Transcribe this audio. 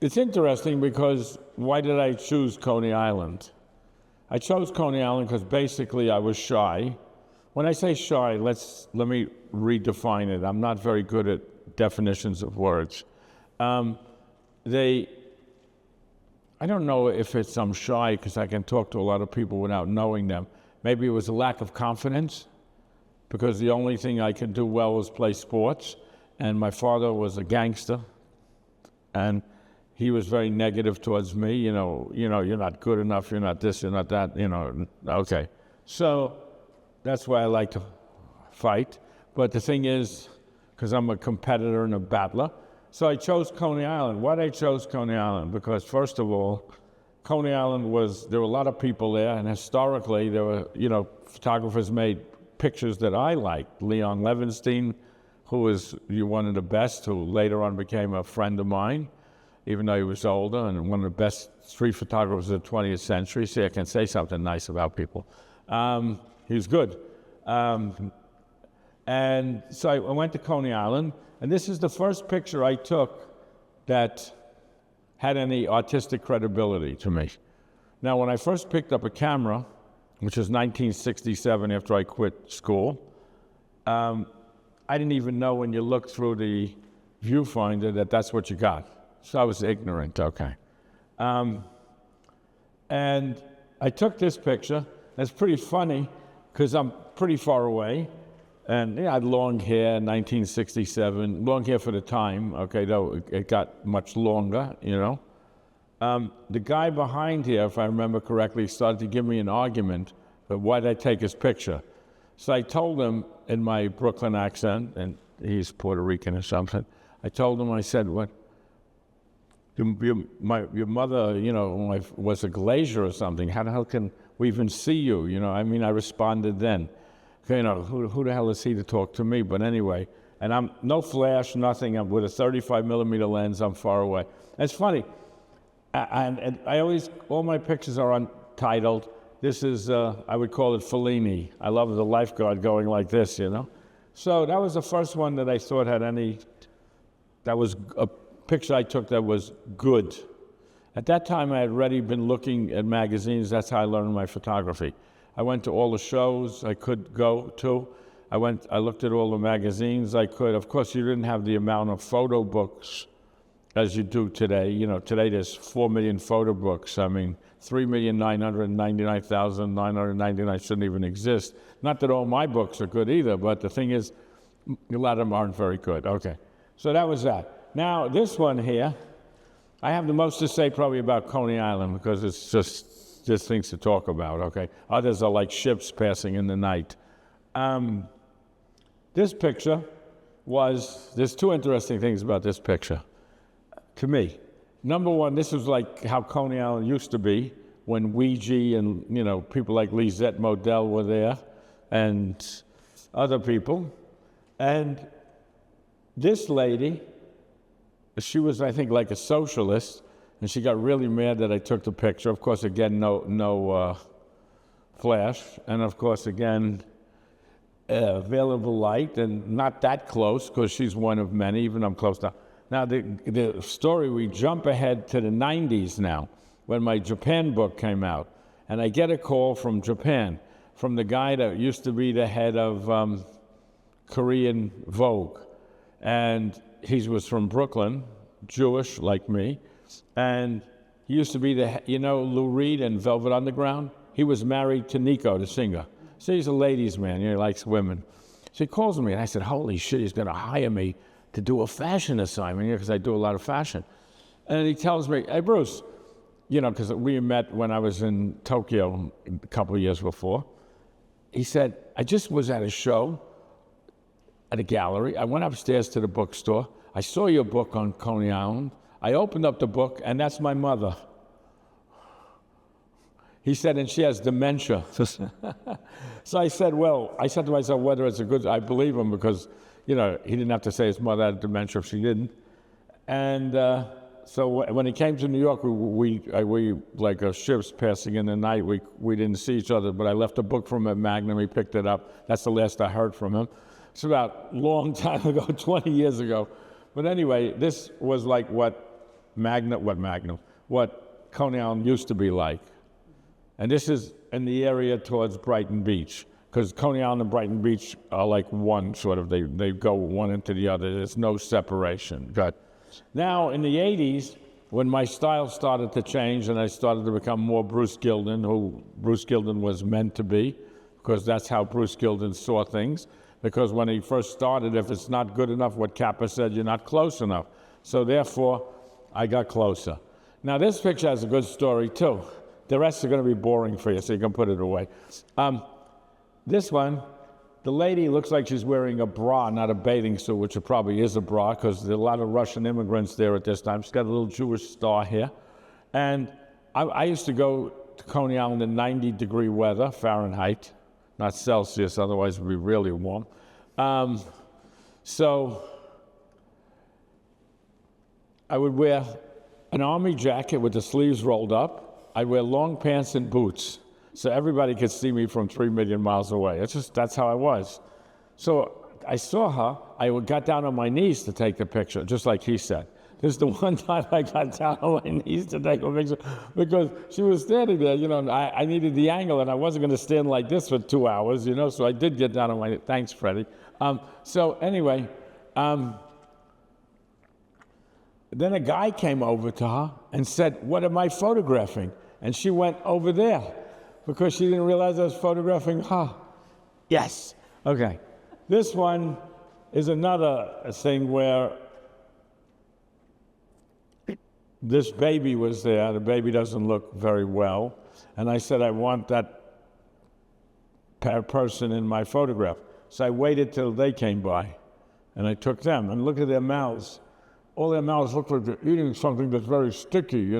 It's interesting because why did I choose Coney Island? I chose Coney Island because basically I was shy. When I say shy, let me redefine it. I'm not very good at definitions of words. I don't know if I'm shy because I can talk to a lot of people without knowing them. Maybe it was a lack of confidence because the only thing I could do well was play sports. And my father was a gangster. And he was very negative towards me. You know, you're not good enough, you're not this, you're not that, okay. So that's why I like to fight. But the thing is, because I'm a competitor and a battler, so I chose Coney Island. Why did I chose Coney Island? Because first of all, Coney Island there were a lot of people there, and historically there were, photographers made pictures that I liked. Leon Levinstein, who was one of the best, who later on became a friend of mine, even though he was older, and one of the best street photographers of the 20th century. See, I can say something nice about people. He was good. And so I went to Coney Island, and this is the first picture I took that had any artistic credibility to me. Now, when I first picked up a camera, which was 1967 after I quit school, I didn't even know when you looked through the viewfinder that that's what you got. So I was ignorant, okay. And I took this picture. It's pretty funny because I'm pretty far away. And I had long hair in 1967, long hair for the time, okay, though it got much longer, The guy behind here, if I remember correctly, started to give me an argument, but why did I take his picture? So I told him in my Brooklyn accent, and he's Puerto Rican or something, I told him, I said, what? Your mother, was a glazier or something. How the hell can we even see you? I responded then. Who the hell is he to talk to me? But anyway, and I'm no flash, nothing. I'm with a 35 millimeter lens. I'm far away. It's funny. And I always, all my pictures are untitled. This is, I would call it Fellini. I love the lifeguard going like this, So that was the first one that I thought had that was a picture I took that was good. At that time, I had already been looking at magazines. That's how I learned my photography. I went to all the shows I could go to. I looked at all the magazines I could. Of course, you didn't have the amount of photo books as you do today. Today there's 4 million photo books. 3,999,999 shouldn't even exist. Not that all my books are good either, but the thing is, a lot of them aren't very good. Okay, so that was that. Now, this one here, I have the most to say probably about Coney Island because it's just things to talk about, okay? Others are like ships passing in the night. This picture there's two interesting things about this picture to me. Number one, this was like how Coney Island used to be when Ouija and, people like Lisette Modell were there and other people. And this lady, she was, I think, like a socialist, and she got really mad that I took the picture. Of course, again, no flash, and of course, again, available light, and not that close, because she's one of many, even I'm close now. Now, the story, we jump ahead to the 90s now, when my Japan book came out, and I get a call from Japan, from the guy that used to be the head of Korean Vogue, and he was from Brooklyn, Jewish like me, and he used to be Lou Reed and Velvet Underground? He was married to Nico, the singer. So he's a ladies' man, he likes women. So he calls me, and I said, holy shit, he's gonna hire me to do a fashion assignment, because I do a lot of fashion. And he tells me, hey, Bruce, because we met when I was in Tokyo a couple of years before. He said, I just was at a show at a gallery. I went upstairs to the bookstore. I saw your book on Coney Island. I opened up the book, and that's my mother. He said, and she has dementia. So I said to myself, whether it's a good, I believe him because, he didn't have to say his mother had dementia if she didn't. And so when he came to New York, we like ships passing in the night, we didn't see each other, but I left a book from him at Magnum. He picked it up. That's the last I heard from him. It's about a long time ago, 20 years ago. But anyway, this was like what what Coney Island used to be like. And this is in the area towards Brighton Beach, because Coney Island and Brighton Beach are like one sort of, they go one into the other. There's no separation. Good. Now, in the 80s, when my style started to change and I started to become more Bruce Gilden, who Bruce Gilden was meant to be, because that's how Bruce Gilden saw things. Because when he first started, if it's not good enough, what Kappa said, you're not close enough. So therefore, I got closer. Now, this picture has a good story, too. The rest are going to be boring for you, so you can put it away. This one, the lady looks like she's wearing a bra, not a bathing suit, which it probably is a bra, because there are a lot of Russian immigrants there at this time. She's got a little Jewish star here. And I used to go to Coney Island in 90-degree weather, Fahrenheit, not Celsius, otherwise it would be really warm. So I would wear an army jacket with the sleeves rolled up. I'd wear long pants and boots, so everybody could see me from 3 million miles away. That's how I was. So I saw her, I got down on my knees to take the picture, just like he said. This is the one time I got down on my knees to take a picture, because she was standing there, and I needed the angle, and I wasn't going to stand like this for 2 hours, so I did get down on my knees. Thanks, Freddie. So anyway, then a guy came over to her and said, "What am I photographing?" And she went over there, because she didn't realize I was photographing her. Yes. Okay. This one is another thing where this baby was there. The baby doesn't look very well. And I said, I want that person in my photograph. So I waited till they came by, and I took them. And look at their mouths. All their mouths look like they're eating something that's very sticky,